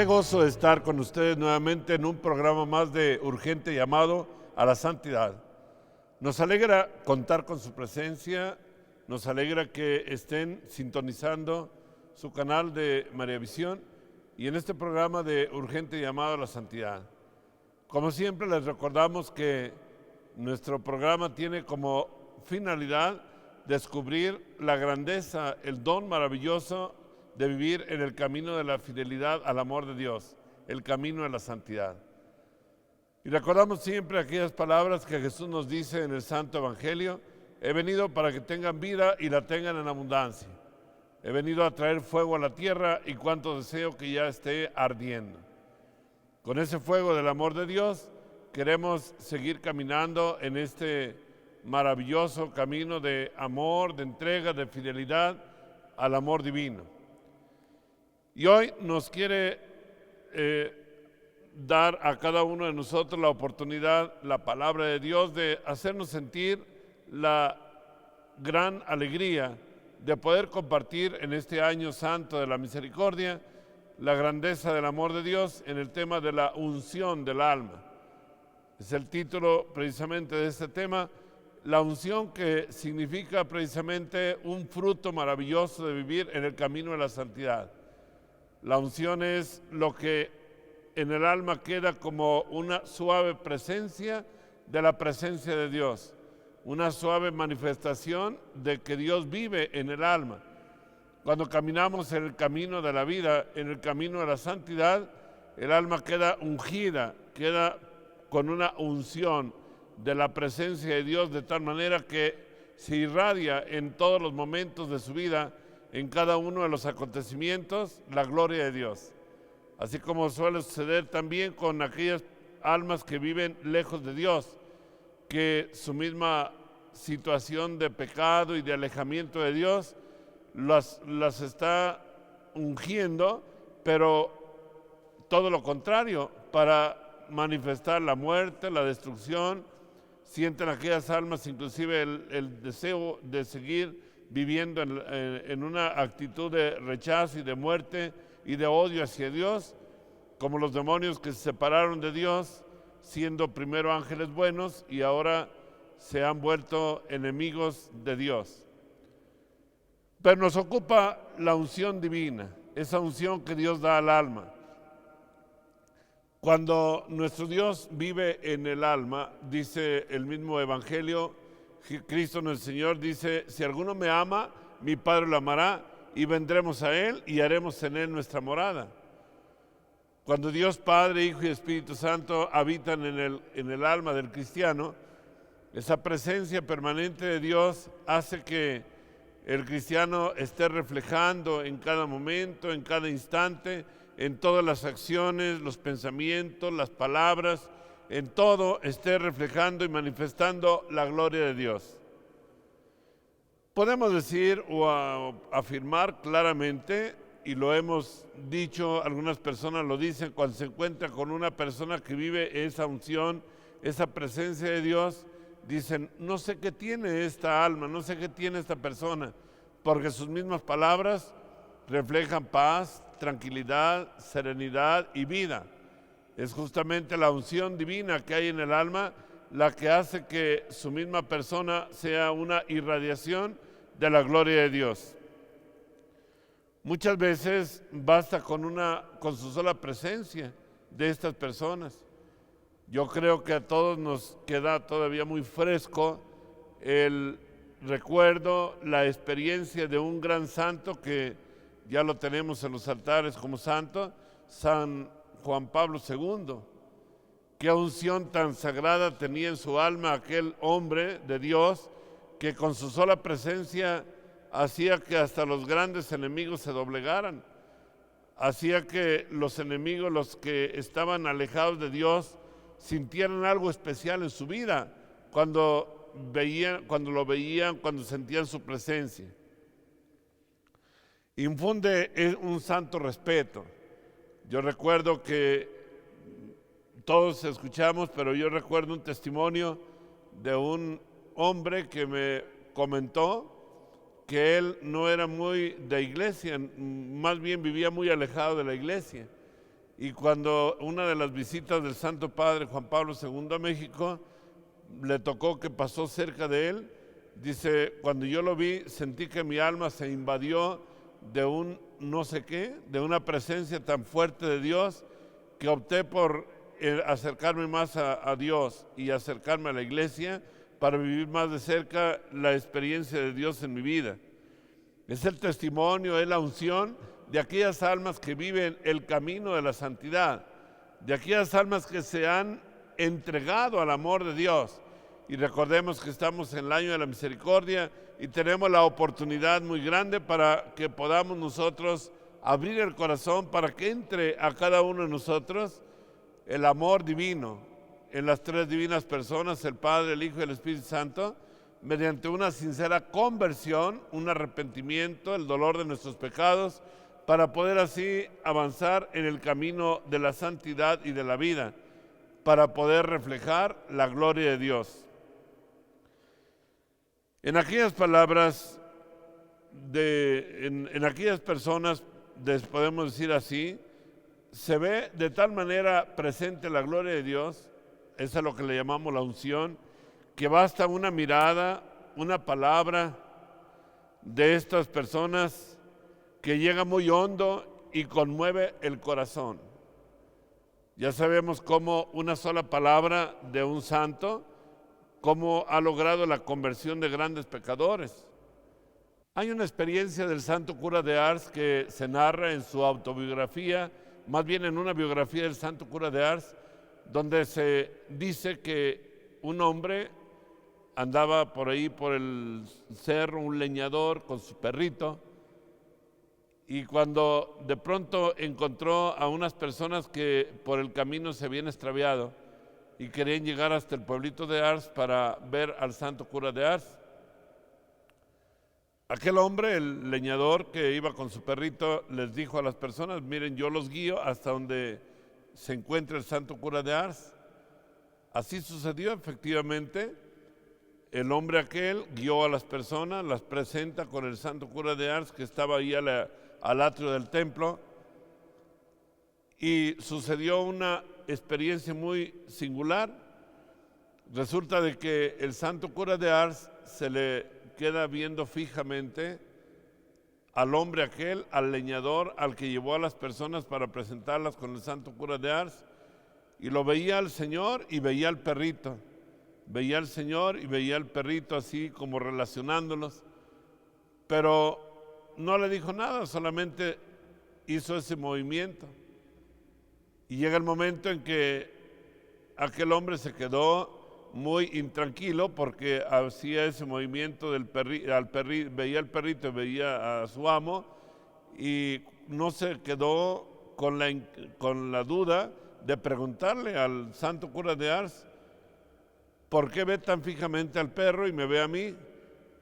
Qué gozo estar con ustedes nuevamente en un programa más de Urgente Llamado a la Santidad. Nos alegra contar con su presencia, nos alegra que estén sintonizando su canal de María Visión y en este programa de Urgente Llamado a la Santidad. Como siempre les recordamos que nuestro programa tiene como finalidad descubrir la grandeza, el don maravilloso de vivir en el camino de la fidelidad al amor de Dios, el camino de la santidad. Y recordamos siempre aquellas palabras que Jesús nos dice en el Santo Evangelio: he venido para que tengan vida y la tengan en abundancia. He venido a traer fuego a la tierra y cuánto deseo que ya esté ardiendo. Con ese fuego del amor de Dios queremos seguir caminando en este maravilloso camino de amor, de entrega, de fidelidad al amor divino. Y hoy nos quiere dar a cada uno de nosotros la oportunidad, la palabra de Dios, de hacernos sentir la gran alegría de poder compartir en este año santo de la misericordia la grandeza del amor de Dios en el tema de la unción del alma. Es el título precisamente de este tema, la unción, que significa precisamente un fruto maravilloso de vivir en el camino de la santidad. La unción es lo que en el alma queda como una suave presencia de la presencia de Dios, una suave manifestación de que Dios vive en el alma. Cuando caminamos en el camino de la vida, en el camino de la santidad, el alma queda ungida, queda con una unción de la presencia de Dios, de tal manera que se irradia en todos los momentos de su vida, en cada uno de los acontecimientos, la gloria de Dios. Así como suele suceder también con aquellas almas que viven lejos de Dios, que su misma situación de pecado y de alejamiento de Dios las está ungiendo, pero todo lo contrario, para manifestar la muerte, la destrucción. Sienten aquellas almas inclusive el deseo de seguir viviendo en una actitud de rechazo y de muerte y de odio hacia Dios, como los demonios que se separaron de Dios, siendo primero ángeles buenos y ahora se han vuelto enemigos de Dios. Pero nos ocupa la unción divina, esa unción que Dios da al alma. Cuando nuestro Dios vive en el alma, dice el mismo Evangelio, Cristo nuestro Señor dice: si alguno me ama, mi Padre lo amará, y vendremos a Él y haremos en Él nuestra morada. Cuando Dios Padre, Hijo y Espíritu Santo habitan en el alma del cristiano, esa presencia permanente de Dios hace que el cristiano esté reflejando en cada momento, en cada instante, en todas las acciones, los pensamientos, las palabras, en todo esté reflejando y manifestando la gloria de Dios. Podemos decir o afirmar claramente, y lo hemos dicho, algunas personas lo dicen, cuando se encuentra con una persona que vive esa unción, esa presencia de Dios, dicen: no sé qué tiene esta alma, no sé qué tiene esta persona, porque sus mismas palabras reflejan paz, tranquilidad, serenidad y vida. Es justamente la unción divina que hay en el alma la que hace que su misma persona sea una irradiación de la gloria de Dios. Muchas veces basta con su sola presencia de estas personas. Yo creo que a todos nos queda todavía muy fresco el recuerdo, la experiencia de un gran santo que ya lo tenemos en los altares como santo, San Juan Pablo II. Qué unción tan sagrada tenía en su alma aquel hombre de Dios, que con su sola presencia hacía que hasta los grandes enemigos se doblegaran, hacía que los enemigos, los que estaban alejados de Dios, sintieran algo especial en su vida cuando lo veían, cuando sentían su presencia. Infunde un santo respeto. Yo recuerdo que todos escuchamos, pero yo recuerdo un testimonio de un hombre que me comentó que él no era muy de iglesia, más bien vivía muy alejado de la iglesia. Y cuando una de las visitas del Santo Padre Juan Pablo II a México, le tocó que pasó cerca de él, dice, cuando yo lo vi, sentí que mi alma se invadió de un no sé qué, de una presencia tan fuerte de Dios, que opté por acercarme más a Dios y acercarme a la iglesia para vivir más de cerca la experiencia de Dios en mi vida. Es el testimonio, es la unción de aquellas almas que viven el camino de la santidad, de aquellas almas que se han entregado al amor de Dios. Y recordemos que estamos en el año de la misericordia y tenemos la oportunidad muy grande para que podamos nosotros abrir el corazón para que entre a cada uno de nosotros el amor divino en las tres divinas personas, el Padre, el Hijo y el Espíritu Santo, mediante una sincera conversión, un arrepentimiento, el dolor de nuestros pecados, para poder así avanzar en el camino de la santidad y de la vida, para poder reflejar la gloria de Dios. En aquellas palabras, en aquellas personas, podemos decir así, se ve de tal manera presente la gloria de Dios, esa es lo que le llamamos la unción, que basta una mirada, una palabra de estas personas que llega muy hondo y conmueve el corazón. Ya sabemos cómo una sola palabra de un santo, cómo ha logrado la conversión de grandes pecadores. Hay una experiencia del santo cura de Ars que se narra en su autobiografía, más bien en una biografía del santo cura de Ars, donde se dice que un hombre andaba por ahí, por el cerro, un leñador con su perrito, y cuando de pronto encontró a unas personas que por el camino se habían extraviado y querían llegar hasta el pueblito de Ars para ver al santo cura de Ars. Aquel hombre, el leñador que iba con su perrito, les dijo a las personas, miren, yo los guío hasta donde se encuentra el santo cura de Ars. Así sucedió efectivamente. El hombre aquel guió a las personas, las presenta con el santo cura de Ars que estaba ahí al atrio del templo, y sucedió una experiencia muy singular. Resulta de que el santo cura de Ars se le queda viendo fijamente al hombre aquel, al leñador, al que llevó a las personas para presentarlas con el santo cura de Ars, y lo veía al Señor y veía al perrito. Veía al Señor y veía al perrito así como relacionándolos, pero no le dijo nada, solamente hizo ese movimiento. Y llega el momento en que aquel hombre se quedó muy intranquilo porque hacía ese movimiento del veía al perrito y veía a su amo, y no se quedó con la duda de preguntarle al santo cura de Ars, ¿por qué ve tan fijamente al perro y me ve a mí?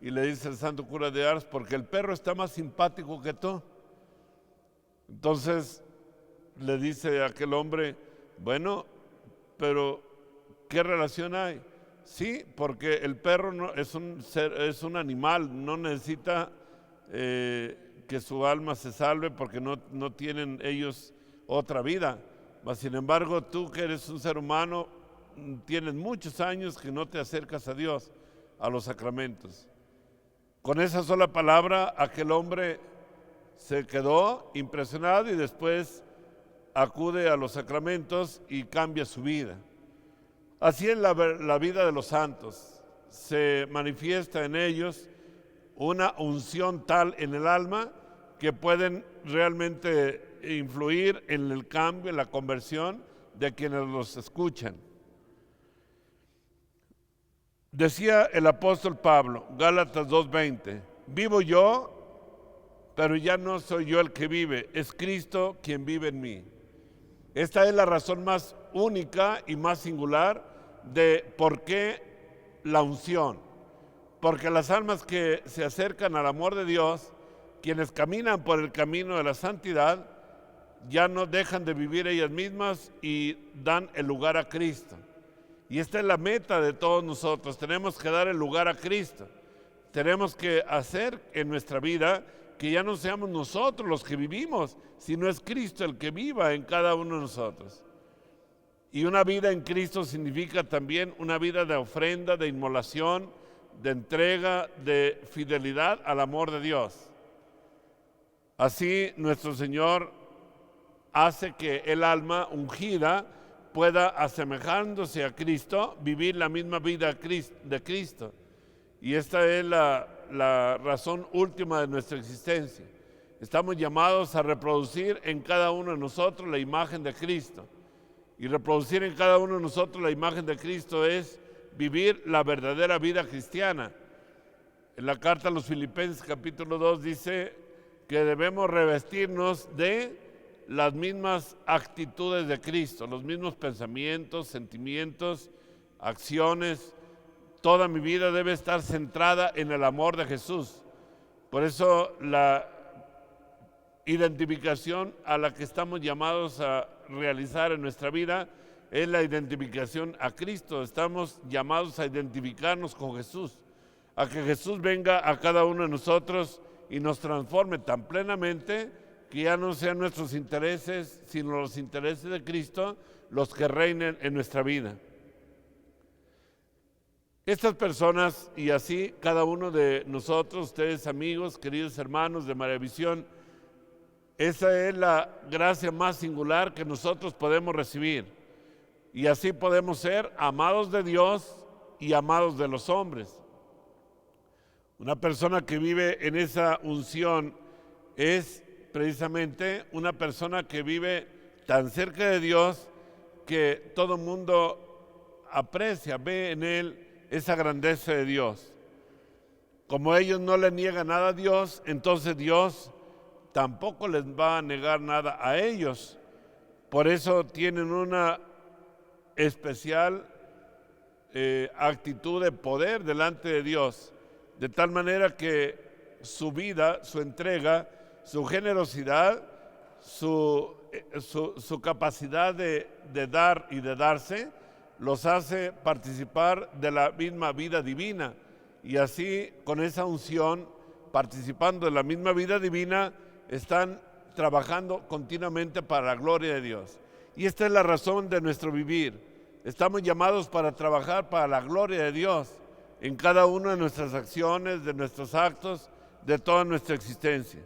Y le dice el santo cura de Ars, porque el perro está más simpático que tú. Entonces le dice a aquel hombre, bueno, pero ¿qué relación hay? Sí, porque el perro no, es un animal, no necesita que su alma se salve porque no tienen ellos otra vida. Mas, sin embargo, tú que eres un ser humano, tienes muchos años que no te acercas a Dios, a los sacramentos. Con esa sola palabra, aquel hombre se quedó impresionado y después acude a los sacramentos y cambia su vida. Así es la vida de los santos. Se manifiesta en ellos una unción tal en el alma que pueden realmente influir en el cambio, en la conversión de quienes los escuchan. Decía el apóstol Pablo, Gálatas 2:20, vivo yo, pero ya no soy yo el que vive, es Cristo quien vive en mí. Esta es la razón más única y más singular de por qué la unción. Porque las almas que se acercan al amor de Dios, quienes caminan por el camino de la santidad, ya no dejan de vivir ellas mismas y dan el lugar a Cristo. Y esta es la meta de todos nosotros, tenemos que dar el lugar a Cristo. Tenemos que hacer en nuestra vida que ya no seamos nosotros los que vivimos, sino es Cristo el que viva en cada uno de nosotros. Y una vida en Cristo significa también una vida de ofrenda, de inmolación, de entrega, de fidelidad al amor de Dios. Así nuestro Señor hace que el alma ungida pueda, asemejándose a Cristo, vivir la misma vida de Cristo. Y esta es la razón última de nuestra existencia. Estamos llamados a reproducir en cada uno de nosotros la imagen de Cristo. Y reproducir en cada uno de nosotros la imagen de Cristo es vivir la verdadera vida cristiana. En la carta a los Filipenses capítulo 2 dice que debemos revestirnos de las mismas actitudes de Cristo, los mismos pensamientos, sentimientos, acciones. Toda mi vida debe estar centrada en el amor de Jesús. Por eso la identificación a la que estamos llamados a realizar en nuestra vida es la identificación a Cristo. Estamos llamados a identificarnos con Jesús, a que Jesús venga a cada uno de nosotros y nos transforme tan plenamente que ya no sean nuestros intereses, sino los intereses de Cristo los que reinen en nuestra vida. Estas personas, y así cada uno de nosotros, ustedes amigos, queridos hermanos de María Visión, esa es la gracia más singular que nosotros podemos recibir. Y así podemos ser amados de Dios y amados de los hombres. Una persona que vive en esa unción es precisamente una persona que vive tan cerca de Dios que todo el mundo aprecia, ve en él esa grandeza de Dios. Como ellos no le niegan nada a Dios, entonces Dios tampoco les va a negar nada a ellos. Por eso tienen una especial actitud de poder delante de Dios, de tal manera que su vida, su entrega, su generosidad, su capacidad de dar y de darse, los hace participar de la misma vida divina. Y así, con esa unción, participando de la misma vida divina, están trabajando continuamente para la gloria de Dios. Y esta es la razón de nuestro vivir. Estamos llamados para trabajar para la gloria de Dios en cada una de nuestras acciones, de nuestros actos, de toda nuestra existencia.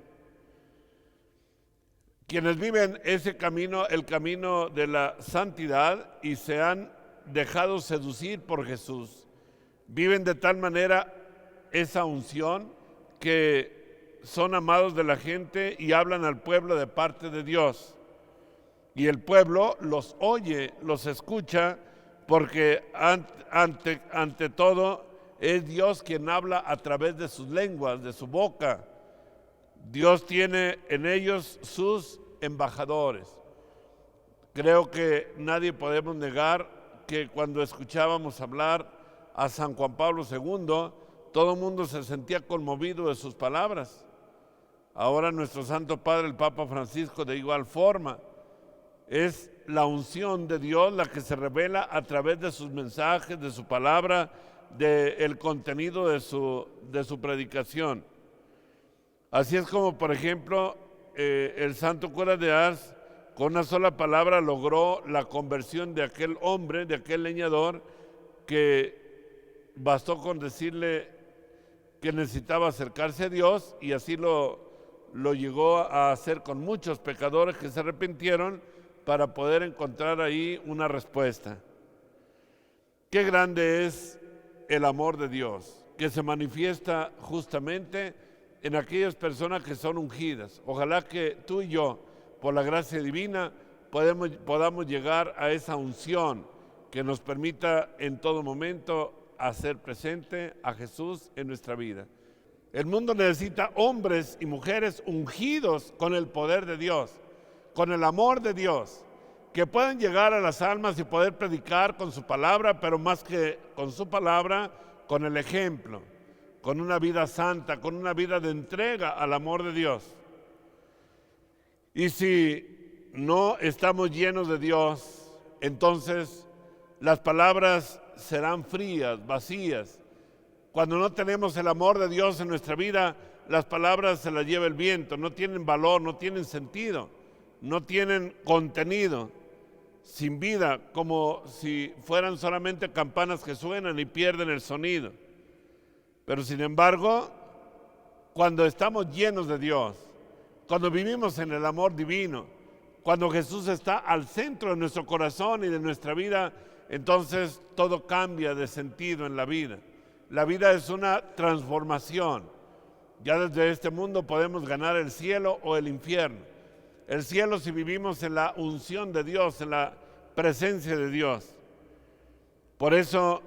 Quienes viven ese camino, el camino de la santidad, y se han dejado seducir por Jesús, viven de tal manera esa unción que son amados de la gente y hablan al pueblo de parte de Dios. Y el pueblo los oye, los escucha, porque ante todo es Dios quien habla a través de sus lenguas, de su boca. Dios tiene en ellos sus embajadores. Creo que nadie podemos negar que cuando escuchábamos hablar a San Juan Pablo II, todo el mundo se sentía conmovido de sus palabras. Ahora nuestro Santo Padre, el Papa Francisco, de igual forma. Es la unción de Dios la que se revela a través de sus mensajes, de su palabra, del contenido de su predicación. Así es como, por ejemplo, el santo cura de Ars, con una sola palabra logró la conversión de aquel hombre, de aquel leñador, que bastó con decirle que necesitaba acercarse a Dios, y así lo llegó a hacer con muchos pecadores que se arrepintieron para poder encontrar ahí una respuesta. Qué grande es el amor de Dios, que se manifiesta justamente en aquellas personas que son ungidas. Ojalá que tú y yo, por la gracia divina, podamos llegar a esa unción que nos permita en todo momento hacer presente a Jesús en nuestra vida. El mundo necesita hombres y mujeres ungidos con el poder de Dios, con el amor de Dios, que puedan llegar a las almas y poder predicar con su palabra, pero más que con su palabra, con el ejemplo, con una vida santa, con una vida de entrega al amor de Dios. Y si no estamos llenos de Dios, entonces las palabras serán frías, vacías. Cuando no tenemos el amor de Dios en nuestra vida, las palabras se las lleva el viento, no tienen valor, no tienen sentido, no tienen contenido, sin vida, como si fueran solamente campanas que suenan y pierden el sonido. Pero sin embargo, cuando estamos llenos de Dios, cuando vivimos en el amor divino, cuando Jesús está al centro de nuestro corazón y de nuestra vida, entonces todo cambia de sentido en la vida. La vida es una transformación. Ya desde este mundo podemos ganar el cielo o el infierno. El cielo si vivimos en la unción de Dios, en la presencia de Dios. Por eso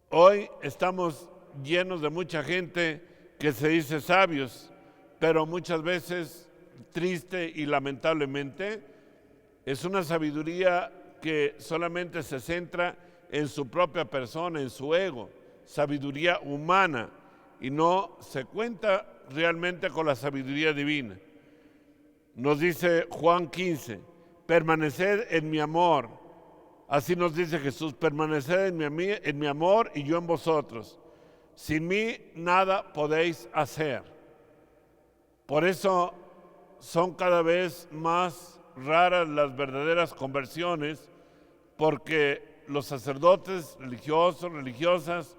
hoy estamos llenos de mucha gente que se dice sabios, pero muchas veces, triste y lamentablemente, es una sabiduría que solamente se centra en su propia persona, en su ego, sabiduría humana, y no se cuenta realmente con la sabiduría divina. Nos dice Juan 15, permaneced en mi amor. Así nos dice Jesús, permaneced en mi amor y yo en vosotros. Sin mí nada podéis hacer. Por eso son cada vez más raras las verdaderas conversiones, porque los sacerdotes religiosos, religiosas,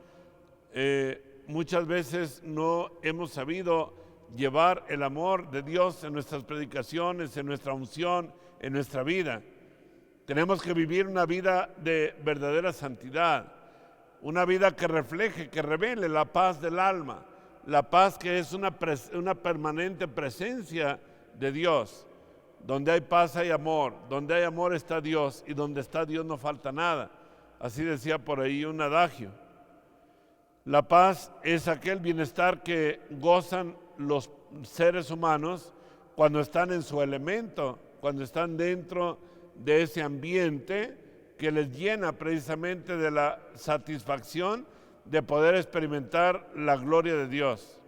muchas veces no hemos sabido llevar el amor de Dios en nuestras predicaciones, en nuestra unción, en nuestra vida. Tenemos que vivir una vida de verdadera santidad, una vida que refleje, que revele la paz del alma, la paz que es una permanente presencia de Dios. Donde hay paz hay amor, donde hay amor está Dios, y donde está Dios no falta nada. Así decía por ahí un adagio. La paz es aquel bienestar que gozan los seres humanos cuando están en su elemento, cuando están dentro de ese ambiente que les llena precisamente de la satisfacción de poder experimentar la gloria de Dios.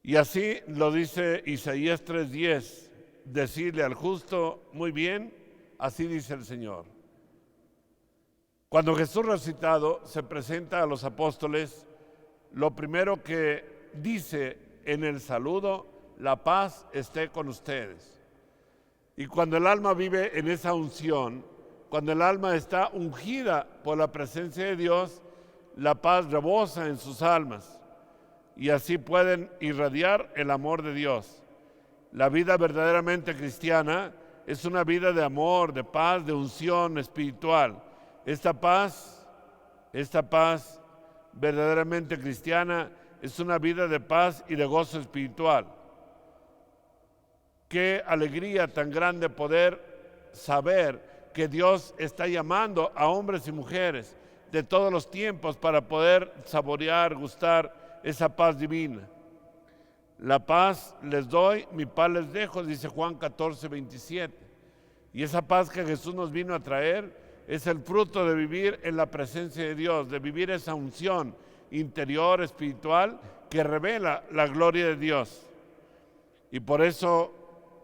Y así lo dice Isaías 3:10, decirle al justo, muy bien, así dice el Señor. Cuando Jesús resucitado se presenta a los apóstoles, lo primero que dice en el saludo, la paz esté con ustedes. Y cuando el alma vive en esa unción, cuando el alma está ungida por la presencia de Dios, la paz rebosa en sus almas. Y así pueden irradiar el amor de Dios. La vida verdaderamente cristiana es una vida de amor, de paz, de unción espiritual. Esta paz verdaderamente cristiana es una vida de paz y de gozo espiritual. Qué alegría tan grande poder saber que Dios está llamando a hombres y mujeres de todos los tiempos para poder saborear, gustar esa paz divina. La paz les doy, mi paz les dejo, dice Juan 14:27. Y esa paz que Jesús nos vino a traer es el fruto de vivir en la presencia de Dios, de vivir esa unción interior, espiritual, que revela la gloria de Dios. Y por eso,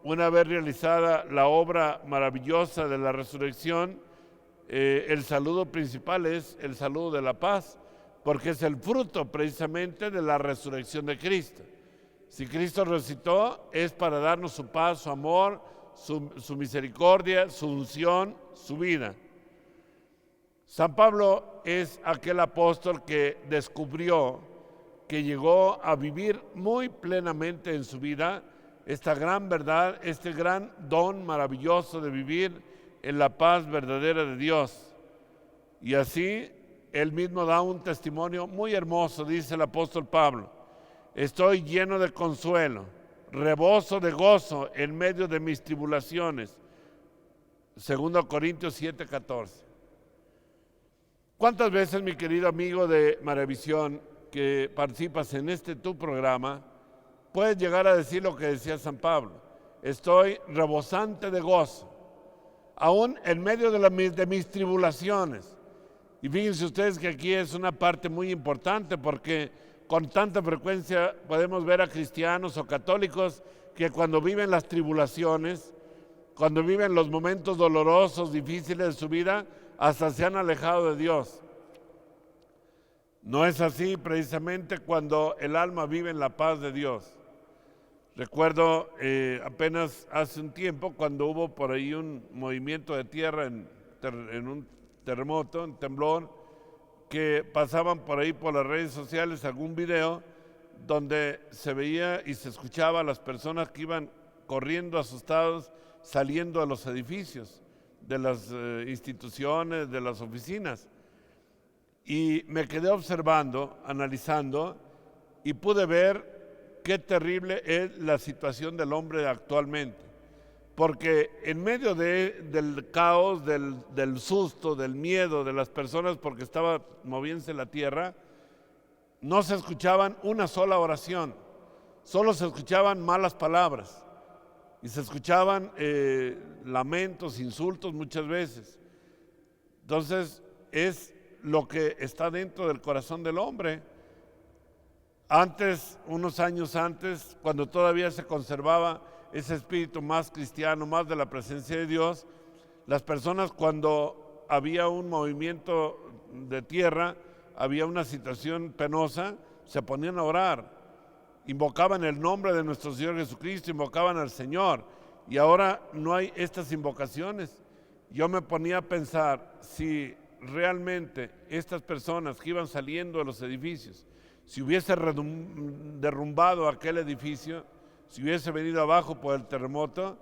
una vez realizada la obra maravillosa de la resurrección, el saludo principal es el saludo de la paz, porque es el fruto precisamente de la resurrección de Cristo. Si Cristo resucitó, es para darnos su paz, su amor, su misericordia, su unción, su vida. San Pablo es aquel apóstol que descubrió, que llegó a vivir muy plenamente en su vida esta gran verdad, este gran don maravilloso de vivir en la paz verdadera de Dios. Y así él mismo da un testimonio muy hermoso, dice el apóstol Pablo: estoy lleno de consuelo, reboso de gozo en medio de mis tribulaciones. 2 Corintios 7:14. ¿Cuántas veces, mi querido amigo de Maravisión, que participas en tu programa, puedes llegar a decir lo que decía San Pablo? Estoy rebosante de gozo, aún en medio de mis tribulaciones. Y fíjense ustedes que aquí es una parte muy importante, porque con tanta frecuencia podemos ver a cristianos o católicos que cuando viven las tribulaciones, cuando viven los momentos dolorosos, difíciles de su vida, hasta se han alejado de Dios. No es así precisamente cuando el alma vive en la paz de Dios. Recuerdo apenas hace un tiempo cuando hubo por ahí un movimiento de tierra en un terremoto, un temblor, que pasaban por ahí por las redes sociales algún video donde se veía y se escuchaba a las personas que iban corriendo asustados saliendo de los edificios, de las instituciones, de las oficinas. Y me quedé observando, analizando, y pude ver qué terrible es la situación del hombre actualmente. Porque en medio del caos, del susto, del miedo de las personas porque estaba moviéndose la tierra, no se escuchaban una sola oración, solo se escuchaban malas palabras y se escuchaban lamentos, insultos muchas veces. Entonces es lo que está dentro del corazón del hombre. Antes, unos años antes, cuando todavía se conservaba ese espíritu más cristiano, más de la presencia de Dios, las personas cuando había un movimiento de tierra, había una situación penosa, se ponían a orar, invocaban el nombre de nuestro Señor Jesucristo, invocaban al Señor, y ahora no hay estas invocaciones. Yo me ponía a pensar si realmente estas personas que iban saliendo de los edificios, si hubiese derrumbado aquel edificio, si hubiese venido abajo por el terremoto,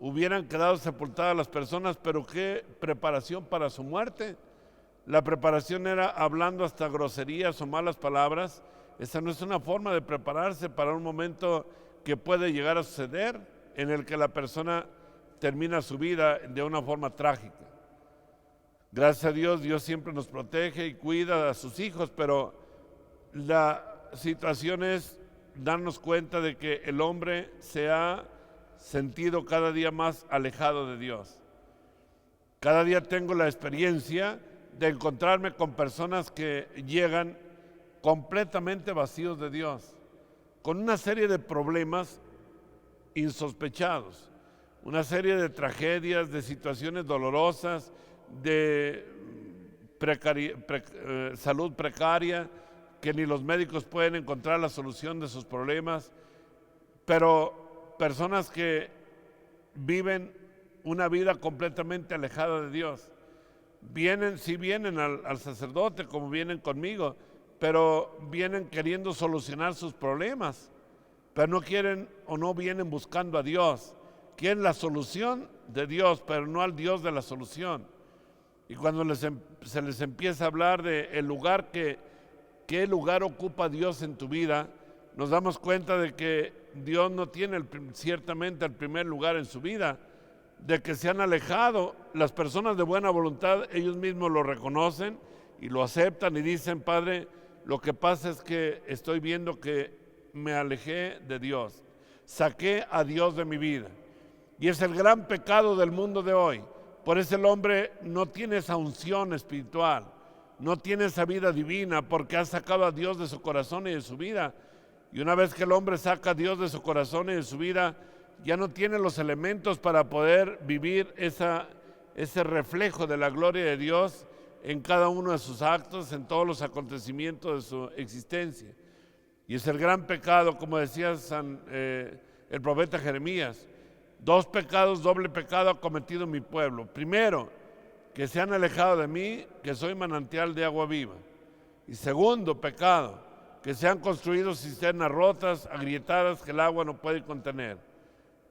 hubieran quedado sepultadas las personas, pero qué preparación para su muerte. La preparación era hablando hasta groserías o malas palabras. Esa no es una forma de prepararse para un momento que puede llegar a suceder, en el que la persona termina su vida de una forma trágica. Gracias a Dios, Dios siempre nos protege y cuida a sus hijos, pero la situación es darnos cuenta de que el hombre se ha sentido cada día más alejado de Dios. Cada día tengo la experiencia de encontrarme con personas que llegan completamente vacíos de Dios, con una serie de problemas insospechados, una serie de tragedias, de situaciones dolorosas, de salud precaria, que ni los médicos pueden encontrar la solución de sus problemas, pero personas que viven una vida completamente alejada de Dios. Sí vienen al sacerdote como vienen conmigo, pero vienen queriendo solucionar sus problemas, pero no quieren o no vienen buscando a Dios. Quieren la solución de Dios, pero no al Dios de la solución. Y cuando se les empieza a hablar de el lugar qué lugar ocupa Dios en tu vida, nos damos cuenta de que Dios no tiene ciertamente el primer lugar en su vida, de que se han alejado. Las personas de buena voluntad, ellos mismos lo reconocen y lo aceptan y dicen: Padre, lo que pasa es que estoy viendo que me alejé de Dios, saqué a Dios de mi vida. Y es el gran pecado del mundo de hoy. Por eso el hombre no tiene esa unción espiritual, no tiene esa vida divina, porque ha sacado a Dios de su corazón y de su vida. Y una vez que el hombre saca a Dios de su corazón y de su vida, ya no tiene los elementos para poder vivir ese reflejo de la gloria de Dios en cada uno de sus actos, en todos los acontecimientos de su existencia. Y es el gran pecado, como decía el profeta Jeremías: 2 pecados, doble pecado ha cometido mi pueblo. Primero, que se han alejado de mí, que soy manantial de agua viva. Y segundo pecado, que se han construido cisternas rotas, agrietadas, que el agua no puede contener.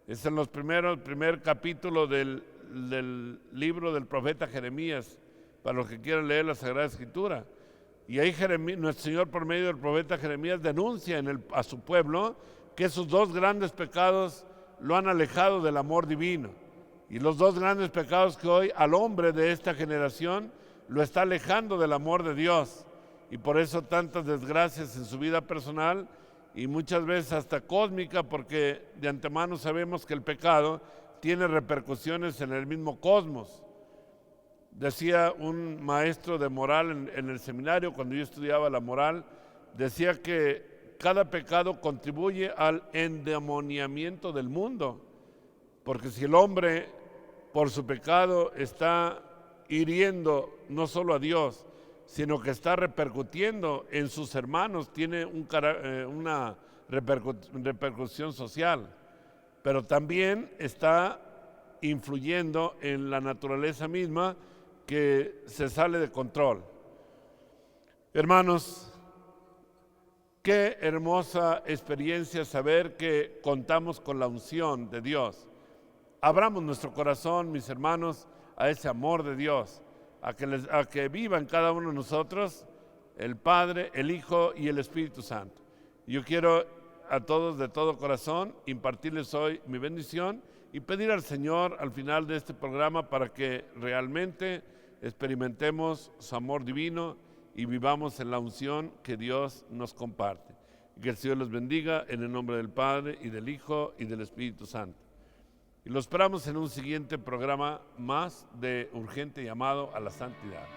Es en el primer capítulo del libro del profeta Jeremías, para los que quieran leer la Sagrada Escritura. Y ahí nuestro Señor, por medio del profeta Jeremías, denuncia a su pueblo que esos 2 grandes pecados lo han alejado del amor divino. Y los 2 grandes pecados que hoy al hombre de esta generación lo está alejando del amor de Dios. Y por eso tantas desgracias en su vida personal y muchas veces hasta cósmica, porque de antemano sabemos que el pecado tiene repercusiones en el mismo cosmos. Decía un maestro de moral en el seminario, cuando yo estudiaba la moral, decía que cada pecado contribuye al endemoniamiento del mundo, porque si el hombre por su pecado está hiriendo no solo a Dios, sino que está repercutiendo en sus hermanos, tiene una repercusión social, pero también está influyendo en la naturaleza misma que se sale de control. Hermanos, qué hermosa experiencia saber que contamos con la unción de Dios. Abramos nuestro corazón, mis hermanos, a ese amor de Dios, a que viva en cada uno de nosotros el Padre, el Hijo y el Espíritu Santo. Yo quiero a todos de todo corazón impartirles hoy mi bendición y pedir al Señor al final de este programa para que realmente experimentemos su amor divino y vivamos en la unción que Dios nos comparte. Y que el Señor los bendiga en el nombre del Padre y del Hijo y del Espíritu Santo. Y lo esperamos en un siguiente programa más de Urgente Llamado a la Santidad.